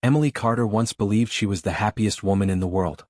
Emily Carter once believed she was the happiest woman in the world.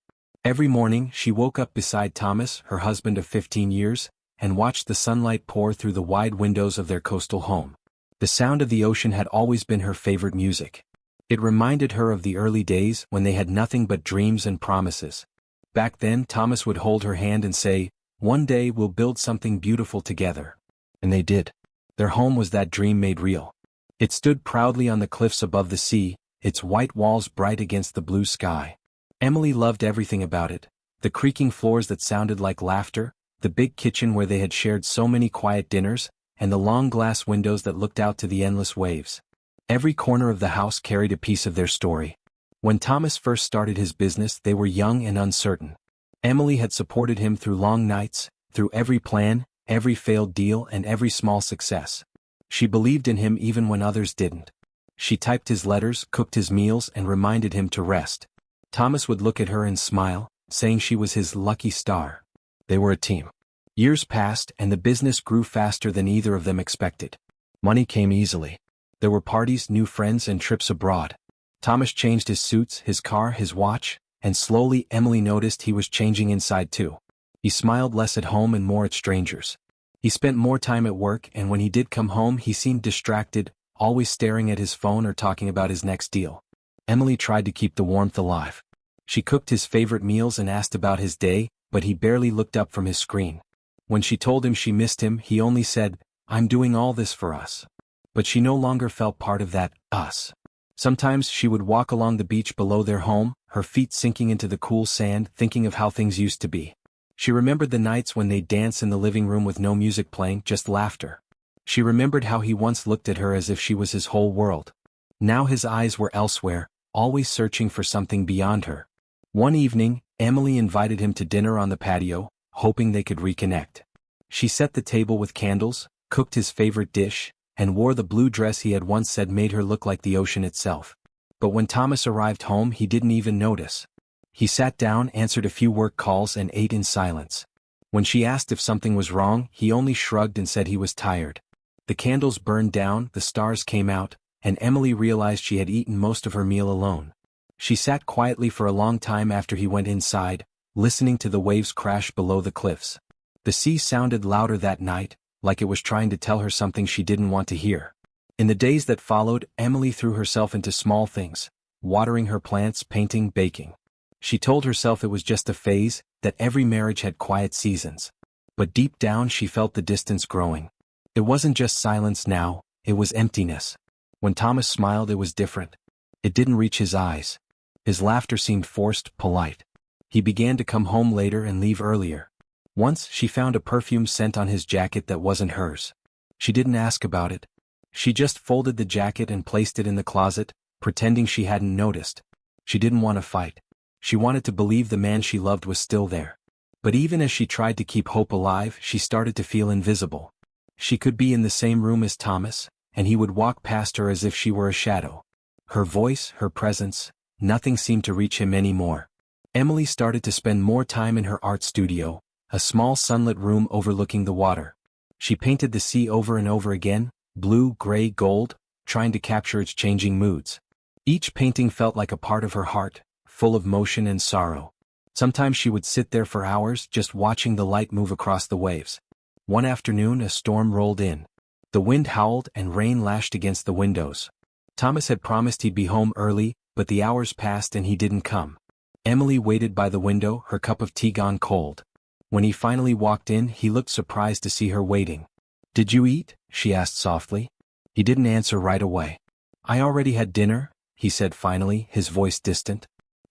Every morning, she woke up beside Thomas, her husband of 15 years, and watched the sunlight pour through the wide windows of their coastal home. The sound of the ocean had always been her favorite music. It reminded her of the early days when they had nothing but dreams and promises. Back then, Thomas would hold her hand and say, "One day we'll build something beautiful together." And they did. Their home was that dream made real. It stood proudly on the cliffs above the sea, its white walls bright against the blue sky. Emily loved everything about it: the creaking floors that sounded like laughter, the big kitchen where they had shared so many quiet dinners, and the long glass windows that looked out to the endless waves. Every corner of the house carried a piece of their story. When Thomas first started his business, they were young and uncertain. Emily had supported him through long nights, through every plan, every failed deal, and every small success. She believed in him even when others didn't. She typed his letters, cooked his meals, and reminded him to rest. Thomas would look at her and smile, saying she was his lucky star. They were a team. Years passed, and the business grew faster than either of them expected. Money came easily. There were parties, new friends, and trips abroad. Thomas changed his suits, his car, his watch, and slowly Emily noticed he was changing inside too. He smiled less at home and more at strangers. He spent more time at work, and when he did come home he seemed distracted, always staring at his phone or talking about his next deal. Emily tried to keep the warmth alive. She cooked his favorite meals and asked about his day, but he barely looked up from his screen. When she told him she missed him, he only said, "I'm doing all this for us." But she no longer felt part of that us. Sometimes she would walk along the beach below their home, her feet sinking into the cool sand, thinking of how things used to be. She remembered the nights when they'd dance in the living room with no music playing, just laughter. She remembered how he once looked at her as if she was his whole world. Now his eyes were elsewhere, always searching for something beyond her. One evening, Emily invited him to dinner on the patio, hoping they could reconnect. She set the table with candles, cooked his favorite dish, and wore the blue dress he had once said made her look like the ocean itself. But when Thomas arrived home, he didn't even notice. He sat down, answered a few work calls, and ate in silence. When she asked if something was wrong, he only shrugged and said he was tired. The candles burned down, the stars came out, and Emily realized she had eaten most of her meal alone. She sat quietly for a long time after he went inside, listening to the waves crash below the cliffs. The sea sounded louder that night, like it was trying to tell her something she didn't want to hear. In the days that followed, Emily threw herself into small things, watering her plants, painting, baking. She told herself it was just a phase, that every marriage had quiet seasons. But deep down she felt the distance growing. It wasn't just silence now, it was emptiness. When Thomas smiled, it was different. It didn't reach his eyes. His laughter seemed forced, polite. He began to come home later and leave earlier. Once she found a perfume scent on his jacket that wasn't hers. She didn't ask about it. She just folded the jacket and placed it in the closet, pretending she hadn't noticed. She didn't want to fight. She wanted to believe the man she loved was still there. But even as she tried to keep hope alive, she started to feel invisible. She could be in the same room as Thomas, and he would walk past her as if she were a shadow. Her voice, her presence, nothing seemed to reach him anymore. Emily started to spend more time in her art studio, a small sunlit room overlooking the water. She painted the sea over and over again, blue, gray, gold, trying to capture its changing moods. Each painting felt like a part of her heart, full of motion and sorrow. Sometimes she would sit there for hours just watching the light move across the waves. One afternoon a storm rolled in. The wind howled and rain lashed against the windows. Thomas had promised he'd be home early, but the hours passed and he didn't come. Emily waited by the window, her cup of tea gone cold. When he finally walked in, he looked surprised to see her waiting. "Did you eat?" she asked softly. He didn't answer right away. "I already had dinner," he said finally, his voice distant.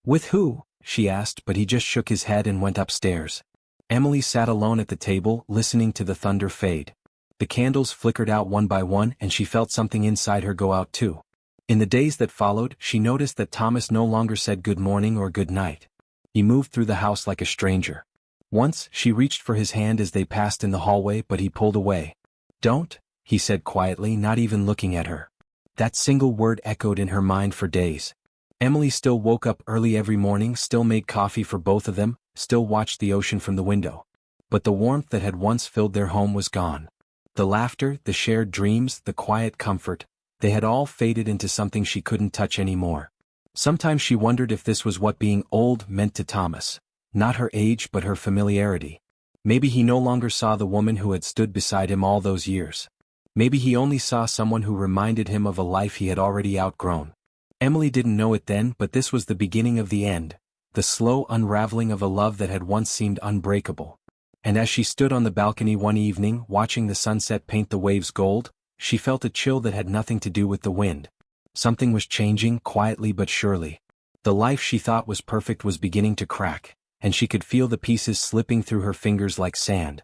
"With who?" she asked, but he just shook his head and went upstairs. Emily sat alone at the table, listening to the thunder fade. The candles flickered out one by one and she felt something inside her go out too. In the days that followed, she noticed that Thomas no longer said good morning or good night. He moved through the house like a stranger. Once, she reached for his hand as they passed in the hallway, but he pulled away. "Don't," he said quietly, not even looking at her. That single word echoed in her mind for days. Emily still woke up early every morning, still made coffee for both of them, still watched the ocean from the window. But the warmth that had once filled their home was gone. The laughter, the shared dreams, the quiet comfort, they had all faded into something she couldn't touch anymore. Sometimes she wondered if this was what being old meant to Thomas. Not her age but her familiarity. Maybe he no longer saw the woman who had stood beside him all those years. Maybe he only saw someone who reminded him of a life he had already outgrown. Emily didn't know it then, but this was the beginning of the end, the slow unraveling of a love that had once seemed unbreakable. And as she stood on the balcony one evening watching the sunset paint the waves gold, she felt a chill that had nothing to do with the wind. Something was changing, quietly but surely. The life she thought was perfect was beginning to crack, and she could feel the pieces slipping through her fingers like sand.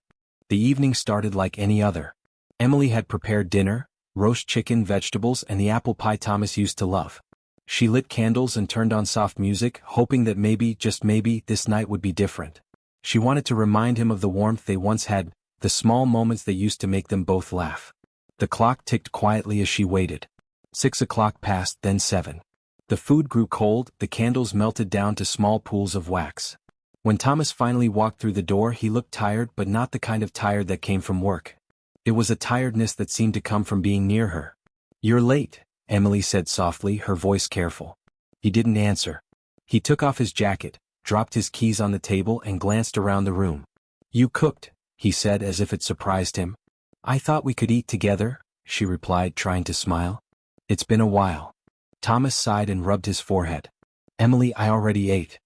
The evening started like any other. Emily had prepared dinner, roast chicken, vegetables, and the apple pie Thomas used to love. She lit candles and turned on soft music, hoping that maybe, just maybe, this night would be different. She wanted to remind him of the warmth they once had, the small moments that used to make them both laugh. The clock ticked quietly as she waited. 6 o'clock passed, then 7. The food grew cold, the candles melted down to small pools of wax. When Thomas finally walked through the door, he looked tired, but not the kind of tired that came from work. It was a tiredness that seemed to come from being near her. "You're late," Emily said softly, her voice careful. He didn't answer. He took off his jacket, dropped his keys on the table and glanced around the room. "You cooked," he said as if it surprised him. "I thought we could eat together," she replied, trying to smile. "It's been a while." Thomas sighed and rubbed his forehead. "Emily, I already ate."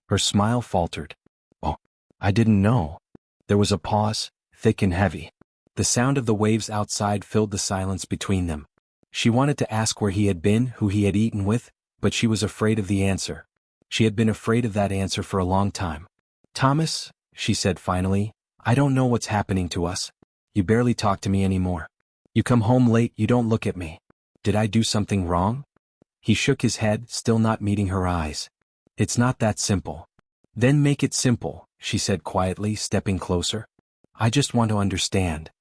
Her smile faltered. "Oh, I didn't know." There was a pause, thick and heavy. The sound of the waves outside filled the silence between them. She wanted to ask where he had been, who he had eaten with, but she was afraid of the answer. She had been afraid of that answer for a long time. "Thomas," she said finally, "I don't know what's happening to us. You barely talk to me anymore. You come home late, you don't look at me. Did I do something wrong?" He shook his head, still not meeting her eyes. "It's not that simple." "Then make it simple," she said quietly, stepping closer. "I just want to understand."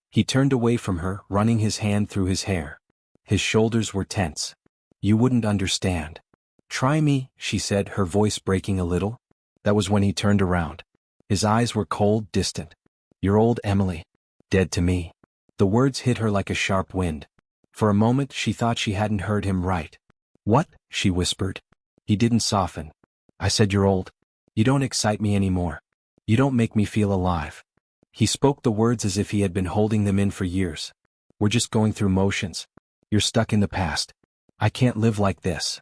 He turned away from her, running his hand through his hair. His shoulders were tense. "You wouldn't understand." "Try me," she said, her voice breaking a little. That was when he turned around. His eyes were cold, distant. "Your old Emily. Dead to me." The words hit her like a sharp wind. For a moment she thought she hadn't heard him right. "What?" she whispered. He didn't soften. "I said you're old. You don't excite me anymore. You don't make me feel alive." He spoke the words as if he had been holding them in for years. "We're just going through motions. You're stuck in the past. I can't live like this."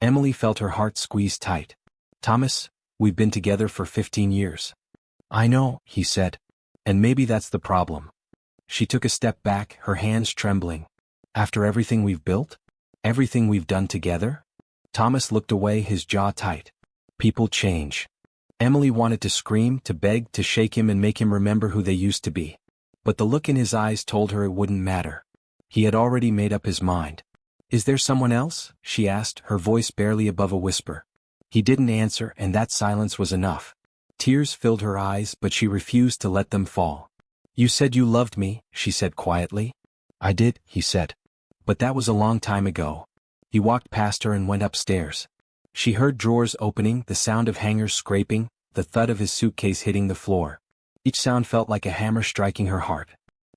Emily felt her heart squeeze tight. "Thomas, we've been together for 15 years. "I know," he said. "And maybe that's the problem." She took a step back, her hands trembling. "After everything we've built? Everything we've done together?" Thomas looked away, his jaw tight. "People change." Emily wanted to scream, to beg, to shake him and make him remember who they used to be. But the look in his eyes told her it wouldn't matter. He had already made up his mind. "Is there someone else?" she asked, her voice barely above a whisper. He didn't answer, and that silence was enough. Tears filled her eyes, but she refused to let them fall. "You said you loved me," she said quietly. "I did," he said. "But that was a long time ago." He walked past her and went upstairs. She heard drawers opening, the sound of hangers scraping, the thud of his suitcase hitting the floor. Each sound felt like a hammer striking her heart.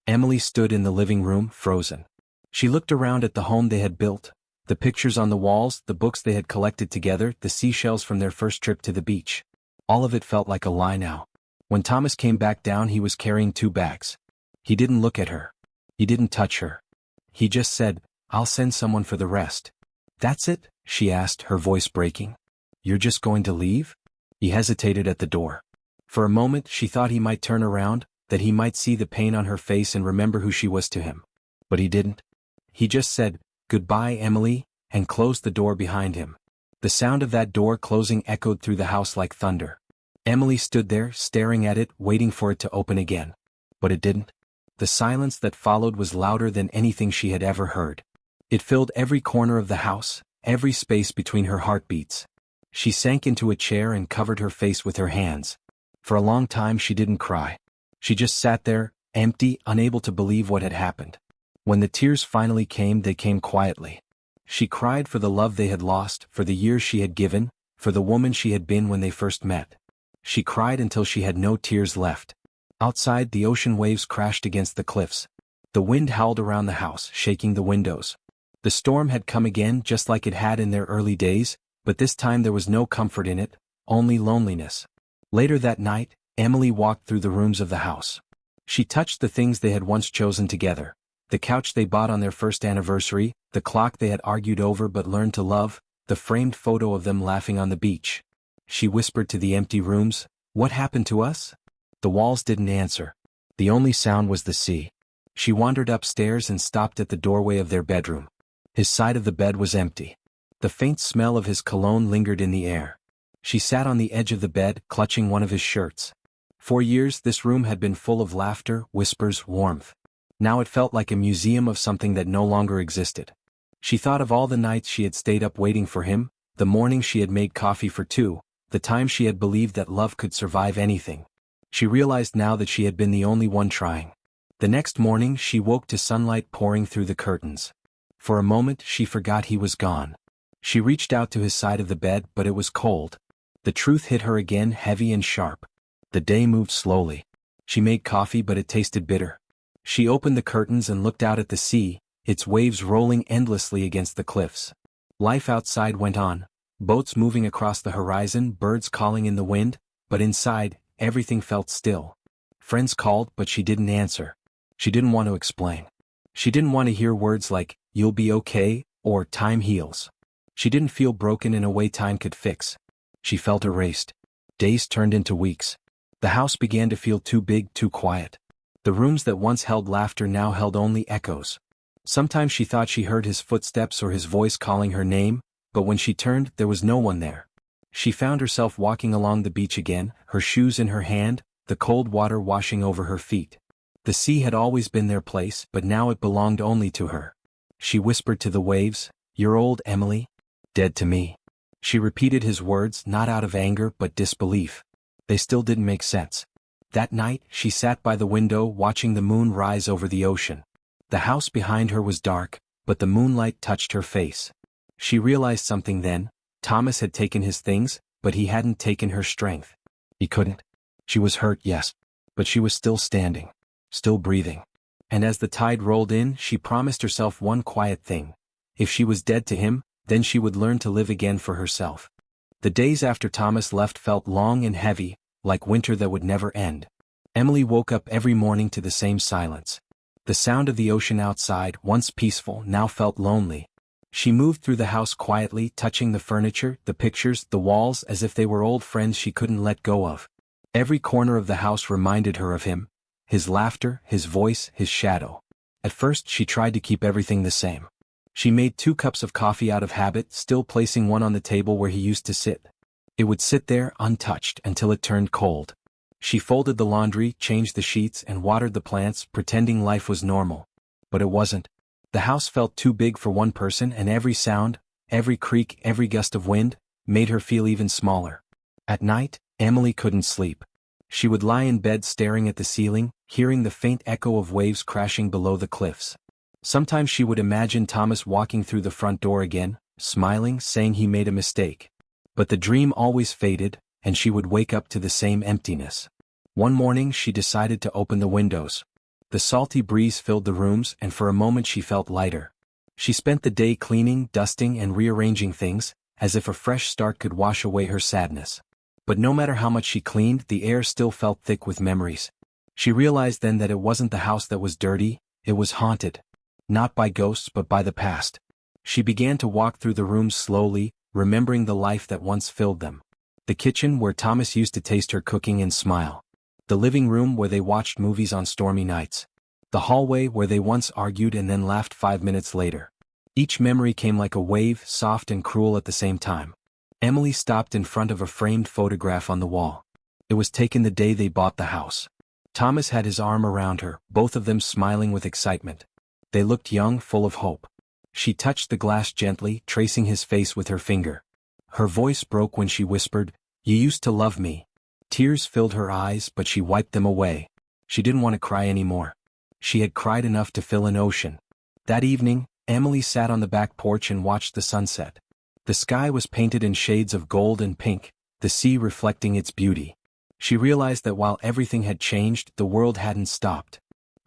Emily stood in the living room, frozen. She looked around at the home they had built, the pictures on the walls, the books they had collected together, the seashells from their first trip to the beach. All of it felt like a lie now. When Thomas came back down, he was carrying 2 bags. He didn't look at her. He didn't touch her. He just said, "I'll send someone for the rest." "That's it?" she asked, her voice breaking. "You're just going to leave?" He hesitated at the door. For a moment she thought he might turn around, that he might see the pain on her face and remember who she was to him. But he didn't. He just said, "Goodbye, Emily," and closed the door behind him. The sound of that door closing echoed through the house like thunder. Emily stood there, staring at it, waiting for it to open again. But it didn't. The silence that followed was louder than anything she had ever heard. It filled every corner of the house, every space between her heartbeats. She sank into a chair and covered her face with her hands. For a long time she didn't cry. She just sat there, empty, unable to believe what had happened. When the tears finally came, they came quietly. She cried for the love they had lost, for the years she had given, for the woman she had been when they first met. She cried until she had no tears left. Outside, the ocean waves crashed against the cliffs. The wind howled around the house, shaking the windows. The storm had come again just like it had in their early days, but this time there was no comfort in it, only loneliness. Later that night, Emily walked through the rooms of the house. She touched the things they had once chosen together. The couch they bought on their first anniversary, the clock they had argued over but learned to love, the framed photo of them laughing on the beach. She whispered to the empty rooms, "What happened to us?" The walls didn't answer. The only sound was the sea. She wandered upstairs and stopped at the doorway of their bedroom. His side of the bed was empty. The faint smell of his cologne lingered in the air. She sat on the edge of the bed, clutching one of his shirts. For years this room had been full of laughter, whispers, warmth. Now it felt like a museum of something that no longer existed. She thought of all the nights she had stayed up waiting for him, the mornings she had made coffee for two, the times she had believed that love could survive anything. She realized now that she had been the only one trying. The next morning she woke to sunlight pouring through the curtains. For a moment she forgot he was gone. She reached out to his side of the bed, but it was cold. The truth hit her again, heavy and sharp. The day moved slowly. She made coffee, but it tasted bitter. She opened the curtains and looked out at the sea, its waves rolling endlessly against the cliffs. Life outside went on, boats moving across the horizon, birds calling in the wind, but inside, everything felt still. Friends called, but she didn't answer. She didn't want to explain. She didn't want to hear words like, "You'll be okay," or "Time heals." She didn't feel broken in a way time could fix. She felt erased. Days turned into weeks. The house began to feel too big, too quiet. The rooms that once held laughter now held only echoes. Sometimes she thought she heard his footsteps or his voice calling her name, but when she turned, there was no one there. She found herself walking along the beach again, her shoes in her hand, the cold water washing over her feet. The sea had always been their place, but now it belonged only to her. She whispered to the waves, "You're old, Emily." "Dead to me." She repeated his words, not out of anger but disbelief. They still didn't make sense. That night, she sat by the window watching the moon rise over the ocean. The house behind her was dark, but the moonlight touched her face. She realized something then. Thomas had taken his things, but he hadn't taken her strength. He couldn't. She was hurt, yes, but she was still standing, still breathing. And as the tide rolled in, she promised herself one quiet thing. If she was dead to him, then she would learn to live again for herself. The days after Thomas left felt long and heavy, like winter that would never end. Emily woke up every morning to the same silence. The sound of the ocean outside, once peaceful, now felt lonely. She moved through the house quietly, touching the furniture, the pictures, the walls, as if they were old friends she couldn't let go of. Every corner of the house reminded her of him, his laughter, his voice, his shadow. At first she tried to keep everything the same. She made 2 cups of coffee out of habit, still placing one on the table where he used to sit. It would sit there, untouched, until it turned cold. She folded the laundry, changed the sheets, and watered the plants, pretending life was normal. But it wasn't. The house felt too big for one person, and every sound, every creak, every gust of wind, made her feel even smaller. At night, Emily couldn't sleep. She would lie in bed staring at the ceiling, hearing the faint echo of waves crashing below the cliffs. Sometimes she would imagine Thomas walking through the front door again, smiling, saying he made a mistake. But the dream always faded, and she would wake up to the same emptiness. One morning she decided to open the windows. The salty breeze filled the rooms, and for a moment she felt lighter. She spent the day cleaning, dusting, and rearranging things, as if a fresh start could wash away her sadness. But no matter how much she cleaned, the air still felt thick with memories. She realized then that it wasn't the house that was dirty, it was haunted. Not by ghosts but by the past. She began to walk through the rooms slowly, remembering the life that once filled them. The kitchen where Thomas used to taste her cooking and smile. The living room where they watched movies on stormy nights. The hallway where they once argued and then laughed 5 minutes later. Each memory came like a wave, soft and cruel at the same time. Emily stopped in front of a framed photograph on the wall. It was taken the day they bought the house. Thomas had his arm around her, both of them smiling with excitement. They looked young, full of hope. She touched the glass gently, tracing his face with her finger. Her voice broke when she whispered, "You used to love me." Tears filled her eyes, but she wiped them away. She didn't want to cry anymore. She had cried enough to fill an ocean. That evening, Emily sat on the back porch and watched the sunset. The sky was painted in shades of gold and pink, the sea reflecting its beauty. She realized that while everything had changed, the world hadn't stopped.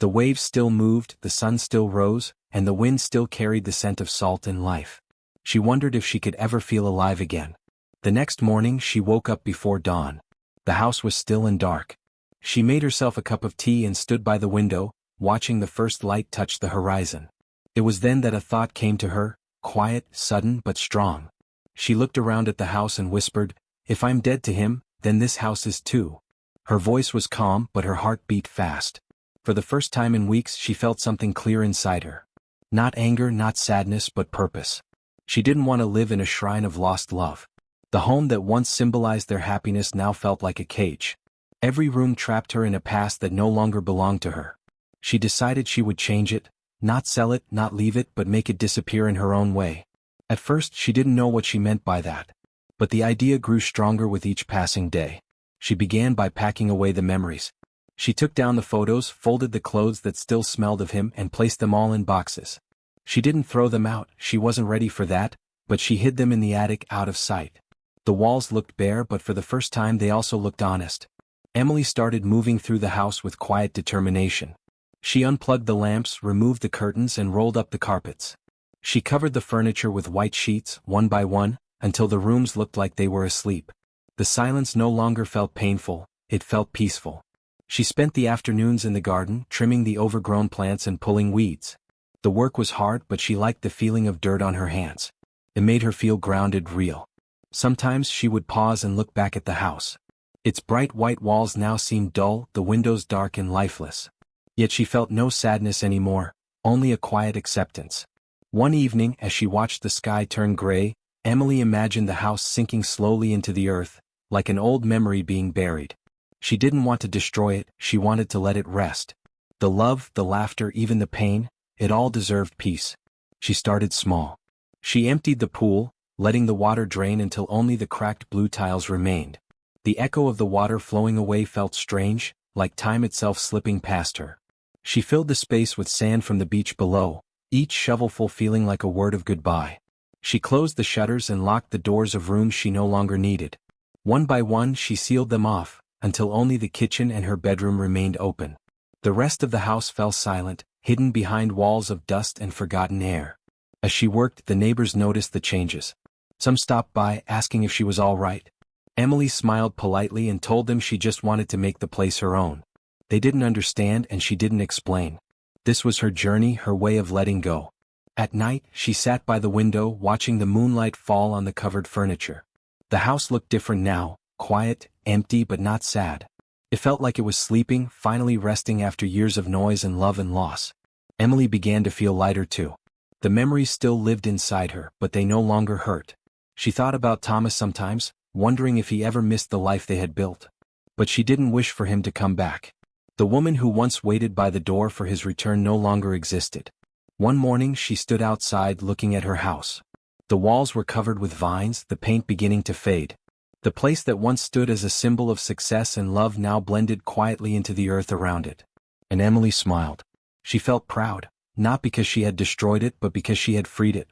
The waves still moved, the sun still rose, and the wind still carried the scent of salt and life. She wondered if she could ever feel alive again. The next morning she woke up before dawn. The house was still and dark. She made herself a cup of tea and stood by the window, watching the first light touch the horizon. It was then that a thought came to her, quiet, sudden but strong. She looked around at the house and whispered, "If I'm dead to him, then this house is too." Her voice was calm but her heart beat fast. For the first time in weeks she felt something clear inside her. Not anger, not sadness, but purpose. She didn't want to live in a shrine of lost love. The home that once symbolized their happiness now felt like a cage. Every room trapped her in a past that no longer belonged to her. She decided she would change it, not sell it, not leave it, but make it disappear in her own way. At first she didn't know what she meant by that. But the idea grew stronger with each passing day. She began by packing away the memories. She took down the photos, folded the clothes that still smelled of him, and placed them all in boxes. She didn't throw them out, she wasn't ready for that, but she hid them in the attic out of sight. The walls looked bare, but for the first time they also looked honest. Emily started moving through the house with quiet determination. She unplugged the lamps, removed the curtains, and rolled up the carpets. She covered the furniture with white sheets, one by one, until the rooms looked like they were asleep. The silence no longer felt painful, it felt peaceful. She spent the afternoons in the garden, trimming the overgrown plants and pulling weeds. The work was hard, but she liked the feeling of dirt on her hands. It made her feel grounded, real. Sometimes she would pause and look back at the house. Its bright white walls now seemed dull, the windows dark and lifeless. Yet she felt no sadness anymore, only a quiet acceptance. One evening, as she watched the sky turn gray, Emily imagined the house sinking slowly into the earth, like an old memory being buried. She didn't want to destroy it, she wanted to let it rest. The love, the laughter, even the pain, it all deserved peace. She started small. She emptied the pool, letting the water drain until only the cracked blue tiles remained. The echo of the water flowing away felt strange, like time itself slipping past her. She filled the space with sand from the beach below, each shovelful feeling like a word of goodbye. She closed the shutters and locked the doors of rooms she no longer needed. One by one she sealed them off, until only the kitchen and her bedroom remained open. The rest of the house fell silent, hidden behind walls of dust and forgotten air. As she worked, the neighbors noticed the changes. Some stopped by, asking if she was all right. Emily smiled politely and told them she just wanted to make the place her own. They didn't understand and she didn't explain. This was her journey, her way of letting go. At night, she sat by the window watching the moonlight fall on the covered furniture. The house looked different now, quiet, empty but not sad. It felt like it was sleeping, finally resting after years of noise and love and loss. Emily began to feel lighter too. The memories still lived inside her, but they no longer hurt. She thought about Thomas sometimes, wondering if he ever missed the life they had built. But she didn't wish for him to come back. The woman who once waited by the door for his return no longer existed. One morning she stood outside looking at her house. The walls were covered with vines, the paint beginning to fade. The place that once stood as a symbol of success and love now blended quietly into the earth around it. And Emily smiled. She felt proud, not because she had destroyed it but because she had freed it.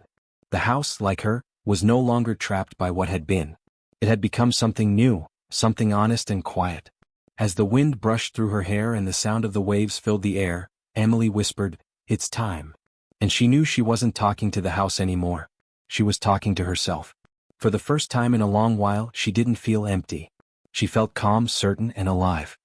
The house, like her, was no longer trapped by what had been. It had become something new, something honest and quiet. As the wind brushed through her hair and the sound of the waves filled the air, Emily whispered, "It's time." And she knew she wasn't talking to the house anymore. She was talking to herself. For the first time in a long while, she didn't feel empty. She felt calm, certain, and alive.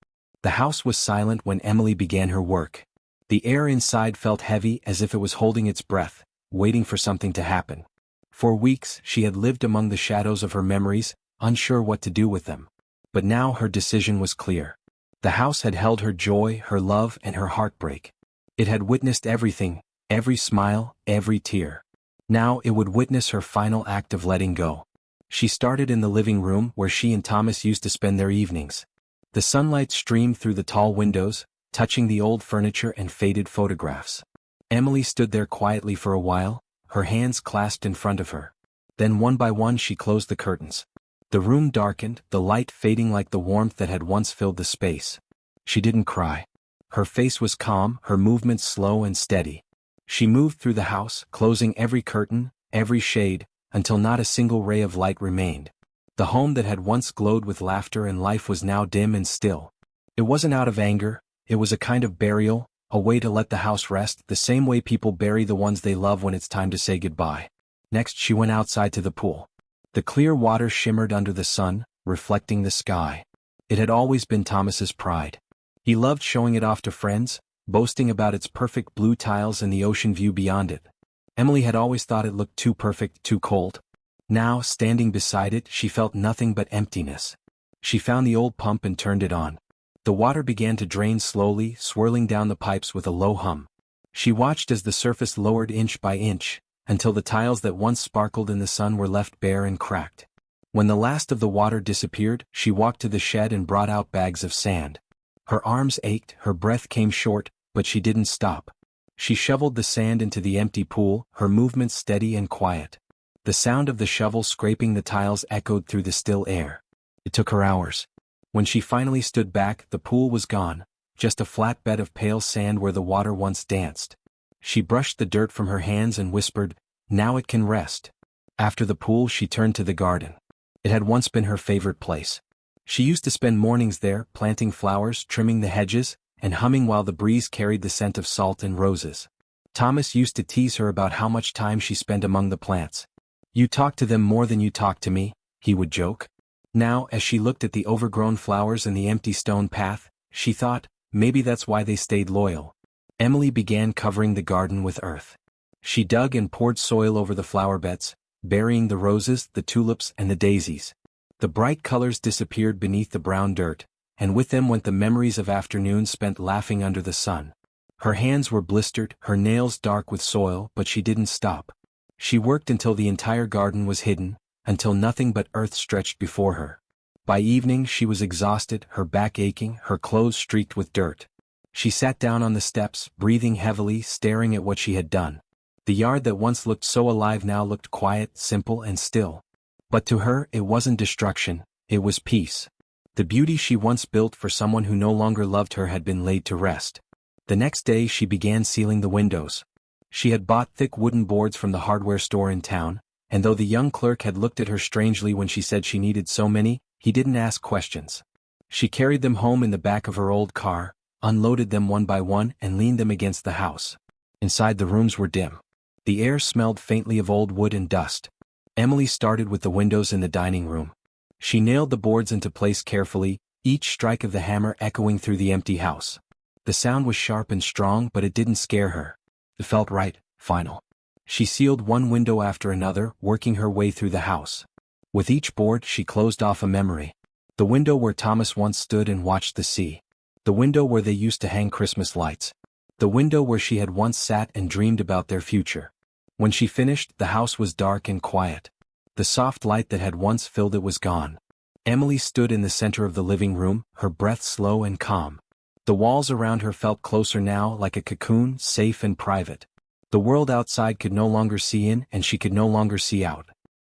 The house was silent when Emily began her work. The air inside felt heavy as if it was holding its breath, waiting for something to happen. For weeks, she had lived among the shadows of her memories, unsure what to do with them. But now her decision was clear. The house had held her joy, her love, and her heartbreak. It had witnessed everything, every smile, every tear. Now it would witness her final act of letting go. She started in the living room where she and Thomas used to spend their evenings. The sunlight streamed through the tall windows, touching the old furniture and faded photographs. Emily stood there quietly for a while, her hands clasped in front of her. Then one by one she closed the curtains. The room darkened, the light fading like the warmth that had once filled the space. She didn't cry. Her face was calm, her movements slow and steady. She moved through the house, closing every curtain, every shade, until not a single ray of light remained. The home that had once glowed with laughter and life was now dim and still. It wasn't out of anger, it was a kind of burial, a way to let the house rest, the same way people bury the ones they love when it's time to say goodbye. Next she went outside to the pool. The clear water shimmered under the sun, reflecting the sky. It had always been Thomas's pride. He loved showing it off to friends, boasting about its perfect blue tiles and the ocean view beyond it. Emily had always thought it looked too perfect, too cold. Now, standing beside it, she felt nothing but emptiness. She found the old pump and turned it on. The water began to drain slowly, swirling down the pipes with a low hum. She watched as the surface lowered inch by inch, until the tiles that once sparkled in the sun were left bare and cracked. When the last of the water disappeared, she walked to the shed and brought out bags of sand. Her arms ached, her breath came short, but she didn't stop. She shoveled the sand into the empty pool, her movements steady and quiet. The sound of the shovel scraping the tiles echoed through the still air. It took her hours. When she finally stood back, the pool was gone, just a flat bed of pale sand where the water once danced. She brushed the dirt from her hands and whispered, "Now it can rest." After the pool she turned to the garden. It had once been her favorite place. She used to spend mornings there, planting flowers, trimming the hedges, and humming while the breeze carried the scent of salt and roses. Thomas used to tease her about how much time she spent among the plants. "You talk to them more than you talk to me," he would joke. Now, as she looked at the overgrown flowers and the empty stone path, she thought, maybe that's why they stayed loyal. Emily began covering the garden with earth. She dug and poured soil over the flower beds, burying the roses, the tulips, and the daisies. The bright colors disappeared beneath the brown dirt, and with them went the memories of afternoons spent laughing under the sun. Her hands were blistered, her nails dark with soil, but she didn't stop. She worked until the entire garden was hidden, until nothing but earth stretched before her. By evening she was exhausted, her back aching, her clothes streaked with dirt. She sat down on the steps, breathing heavily, staring at what she had done. The yard that once looked so alive now looked quiet, simple, and still. But to her, it wasn't destruction, it was peace. The beauty she once built for someone who no longer loved her had been laid to rest. The next day she began sealing the windows. She had bought thick wooden boards from the hardware store in town, and though the young clerk had looked at her strangely when she said she needed so many, he didn't ask questions. She carried them home in the back of her old car, unloaded them one by one, and leaned them against the house. Inside the rooms were dim. The air smelled faintly of old wood and dust. Emily started with the windows in the dining room. She nailed the boards into place carefully, each strike of the hammer echoing through the empty house. The sound was sharp and strong, but it didn't scare her. It felt right, final. She sealed one window after another, working her way through the house. With each board she closed off a memory. The window where Thomas once stood and watched the sea. The window where they used to hang Christmas lights. The window where she had once sat and dreamed about their future. When she finished, the house was dark and quiet. The soft light that had once filled it was gone. Emily stood in the center of the living room, her breath slow and calm. The walls around her felt closer now, like a cocoon, safe and private. The world outside could no longer see in, and she could no longer see out.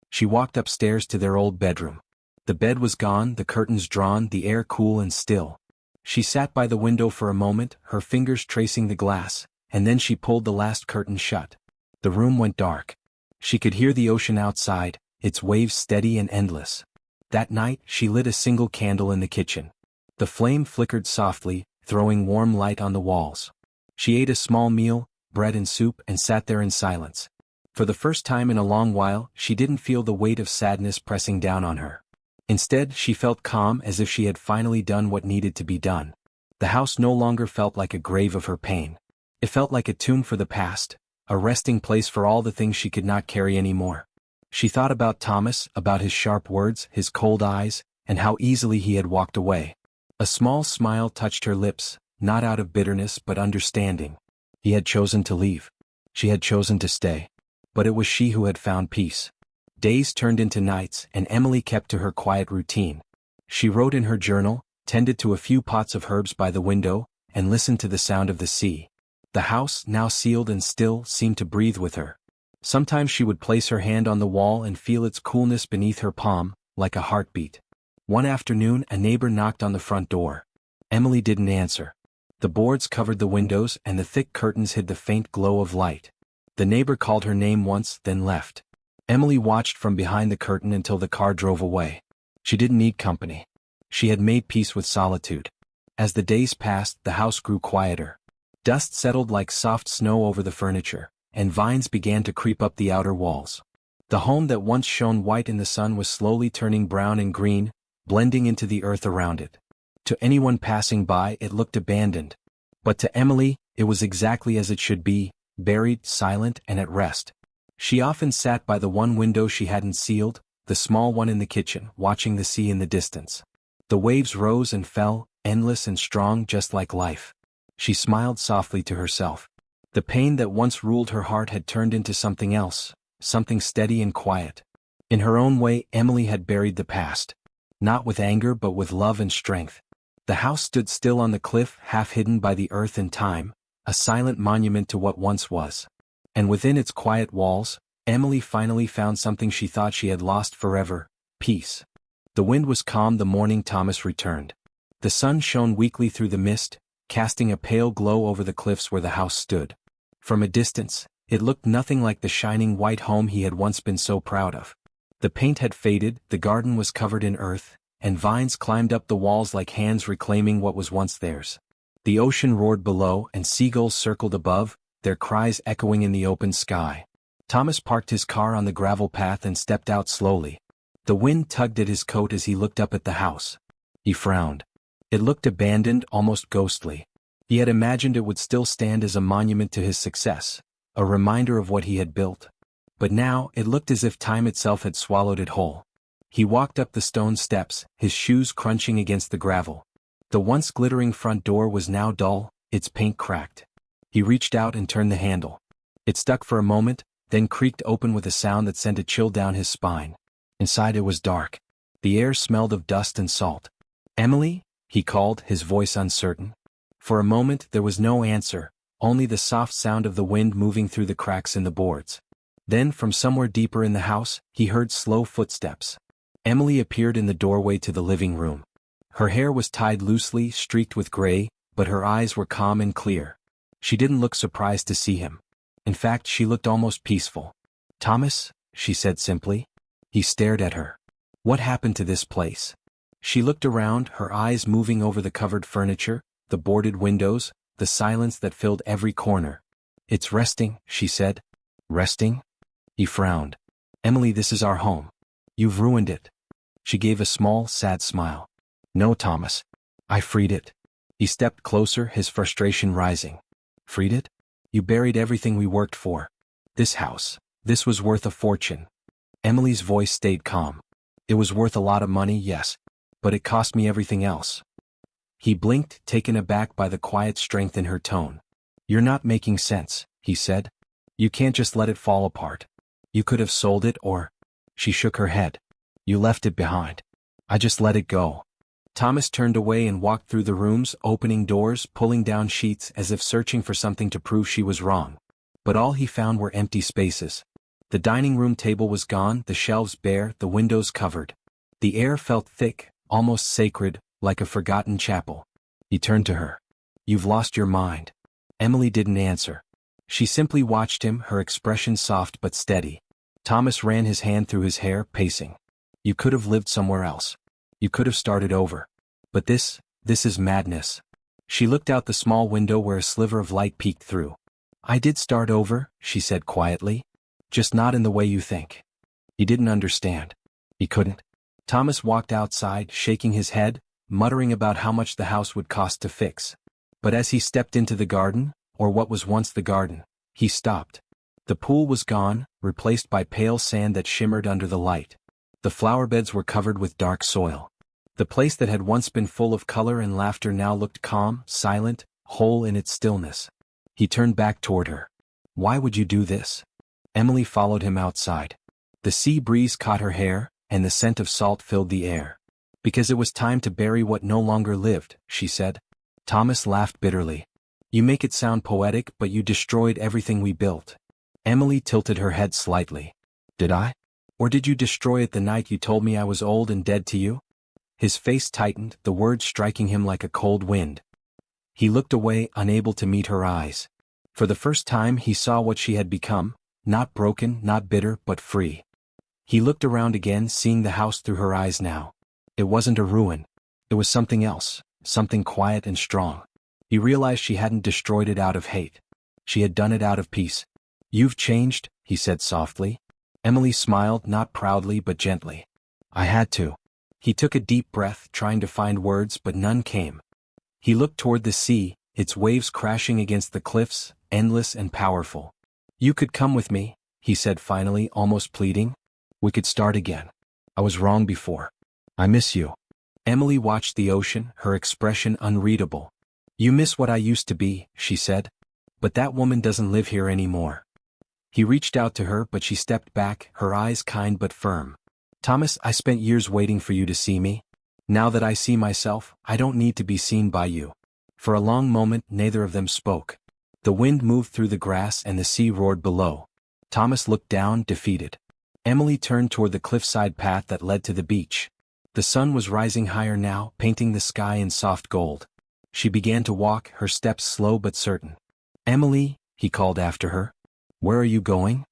She walked upstairs to their old bedroom. The bed was gone, the curtains drawn, the air cool and still. She sat by the window for a moment, her fingers tracing the glass, and then she pulled the last curtain shut. The room went dark. She could hear the ocean outside, its waves steady and endless. That night, she lit a single candle in the kitchen. The flame flickered softly, throwing warm light on the walls. She ate a small meal, bread and soup, and sat there in silence. For the first time in a long while, she didn't feel the weight of sadness pressing down on her. Instead, she felt calm, as if she had finally done what needed to be done. The house no longer felt like a grave of her pain. It felt like a tomb for the past, a resting place for all the things she could not carry anymore. She thought about Thomas, about his sharp words, his cold eyes, and how easily he had walked away. A small smile touched her lips, not out of bitterness but understanding. He had chosen to leave. She had chosen to stay. But it was she who had found peace. Days turned into nights, and Emily kept to her quiet routine. She wrote in her journal, tended to a few pots of herbs by the window, and listened to the sound of the sea. The house, now sealed and still, seemed to breathe with her. Sometimes she would place her hand on the wall and feel its coolness beneath her palm, like a heartbeat. One afternoon, a neighbor knocked on the front door. Emily didn't answer. The boards covered the windows, and the thick curtains hid the faint glow of light. The neighbor called her name once, then left. Emily watched from behind the curtain until the car drove away. She didn't need company. She had made peace with solitude. As the days passed, the house grew quieter. Dust settled like soft snow over the furniture, and vines began to creep up the outer walls. The home that once shone white in the sun was slowly turning brown and green, blending into the earth around it. To anyone passing by, it looked abandoned. But to Emily, it was exactly as it should be, buried, silent, and at rest. She often sat by the one window she hadn't sealed, the small one in the kitchen, watching the sea in the distance. The waves rose and fell, endless and strong, just like life. She smiled softly to herself. The pain that once ruled her heart had turned into something else, something steady and quiet. In her own way, Emily had buried the past. Not with anger but with love and strength. The house stood still on the cliff, half hidden by the earth and time, a silent monument to what once was. And within its quiet walls, Emily finally found something she thought she had lost forever: peace. The wind was calm the morning Thomas returned. The sun shone weakly through the mist, casting a pale glow over the cliffs where the house stood. From a distance, it looked nothing like the shining white home he had once been so proud of. The paint had faded, the garden was covered in earth, and vines climbed up the walls like hands reclaiming what was once theirs. The ocean roared below and seagulls circled above, their cries echoing in the open sky. Thomas parked his car on the gravel path and stepped out slowly. The wind tugged at his coat as he looked up at the house. He frowned. It looked abandoned, almost ghostly. He had imagined it would still stand as a monument to his success, a reminder of what he had built. But now, it looked as if time itself had swallowed it whole. He walked up the stone steps, his shoes crunching against the gravel. The once glittering front door was now dull, its paint cracked. He reached out and turned the handle. It stuck for a moment, then creaked open with a sound that sent a chill down his spine. Inside it was dark. The air smelled of dust and salt. "Emily?" he called, his voice uncertain. For a moment there was no answer, only the soft sound of the wind moving through the cracks in the boards. Then from somewhere deeper in the house, he heard slow footsteps. Emily appeared in the doorway to the living room. Her hair was tied loosely, streaked with gray, but her eyes were calm and clear. She didn't look surprised to see him. In fact, she looked almost peaceful. "Thomas?" she said simply. He stared at her. "What happened to this place?" She looked around, her eyes moving over the covered furniture, the boarded windows, the silence that filled every corner. "It's resting," she said. "Resting?" He frowned. "Emily, this is our home. You've ruined it." She gave a small, sad smile. "No, Thomas. I freed it." He stepped closer, his frustration rising. "Freed it? You buried everything we worked for. This house. This was worth a fortune." Emily's voice stayed calm. "It was worth a lot of money, yes. But it cost me everything else." He blinked, taken aback by the quiet strength in her tone. "You're not making sense," he said. "You can't just let it fall apart. You could have sold it or—" She shook her head. "You left it behind. I just let it go." Thomas turned away and walked through the rooms, opening doors, pulling down sheets as if searching for something to prove she was wrong. But all he found were empty spaces. The dining room table was gone, the shelves bare, the windows covered. The air felt thick, almost sacred, like a forgotten chapel. He turned to her. "You've lost your mind." Emily didn't answer. She simply watched him, her expression soft but steady. Thomas ran his hand through his hair, pacing. "You could have lived somewhere else. You could have started over. But this is madness." She looked out the small window where a sliver of light peeked through. "I did start over," she said quietly. "Just not in the way you think." He didn't understand. He couldn't. Thomas walked outside, shaking his head, muttering about how much the house would cost to fix. But as he stepped into the garden, or what was once the garden, he stopped. The pool was gone, replaced by pale sand that shimmered under the light. The flower beds were covered with dark soil. The place that had once been full of color and laughter now looked calm, silent, whole in its stillness. He turned back toward her. "Why would you do this?" Emily followed him outside. The sea breeze caught her hair, and the scent of salt filled the air. "Because it was time to bury what no longer lived," she said. Thomas laughed bitterly. "You make it sound poetic, but you destroyed everything we built." Emily tilted her head slightly. "Did I? Or did you destroy it the night you told me I was old and dead to you?" His face tightened, the words striking him like a cold wind. He looked away, unable to meet her eyes. For the first time he saw what she had become, not broken, not bitter, but free. He looked around again, seeing the house through her eyes now. It wasn't a ruin. It was something else, something quiet and strong. He realized she hadn't destroyed it out of hate. She had done it out of peace. "You've changed," he said softly. Emily smiled, not proudly but gently. "I had to." He took a deep breath, trying to find words, but none came. He looked toward the sea, its waves crashing against the cliffs, endless and powerful. "You could come with me," he said finally, almost pleading. "We could start again. I was wrong before. I miss you." Emily watched the ocean, her expression unreadable. "You miss what I used to be," she said. "But that woman doesn't live here anymore." He reached out to her, but she stepped back, her eyes kind but firm. "Thomas, I spent years waiting for you to see me. Now that I see myself, I don't need to be seen by you." For a long moment, neither of them spoke. The wind moved through the grass and the sea roared below. Thomas looked down, defeated. Emily turned toward the cliffside path that led to the beach. The sun was rising higher now, painting the sky in soft gold. She began to walk, her steps slow but certain. "Emily," he called after her. "Where are you going?"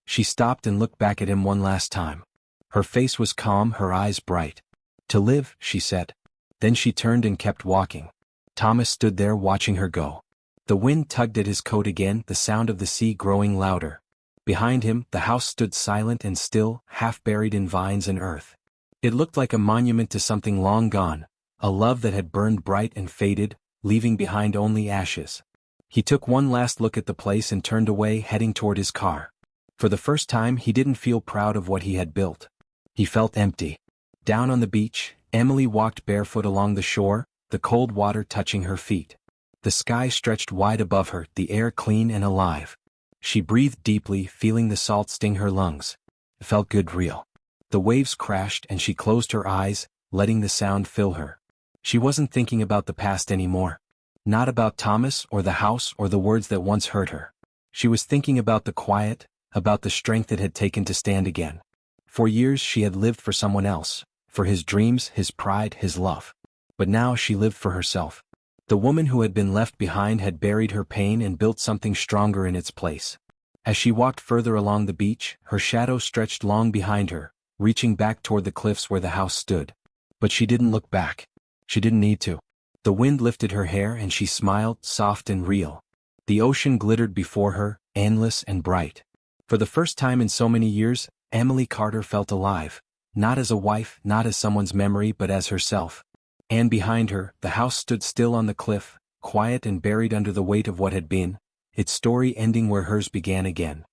She stopped and looked back at him one last time. Her face was calm, her eyes bright. "To live," she said. Then she turned and kept walking. Thomas stood there watching her go. The wind tugged at his coat again, the sound of the sea growing louder. Behind him, the house stood silent and still, half buried in vines and earth. It looked like a monument to something long gone, a love that had burned bright and faded, leaving behind only ashes. He took one last look at the place and turned away, heading toward his car. For the first time, he didn't feel proud of what he had built. He felt empty. Down on the beach, Emily walked barefoot along the shore, the cold water touching her feet. The sky stretched wide above her, the air clean and alive. She breathed deeply, feeling the salt sting her lungs. It felt good, real. The waves crashed and she closed her eyes, letting the sound fill her. She wasn't thinking about the past anymore. Not about Thomas or the house or the words that once hurt her. She was thinking about the quiet, about the strength it had taken to stand again. For years she had lived for someone else, for his dreams, his pride, his love. But now she lived for herself. The woman who had been left behind had buried her pain and built something stronger in its place. As she walked further along the beach, her shadow stretched long behind her, reaching back toward the cliffs where the house stood. But she didn't look back. She didn't need to. The wind lifted her hair and she smiled, soft and real. The ocean glittered before her, endless and bright. For the first time in so many years, Emily Carter felt alive. Not as a wife, not as someone's memory, but as herself. And behind her, the house stood still on the cliff, quiet and buried under the weight of what had been, its story ending where hers began again.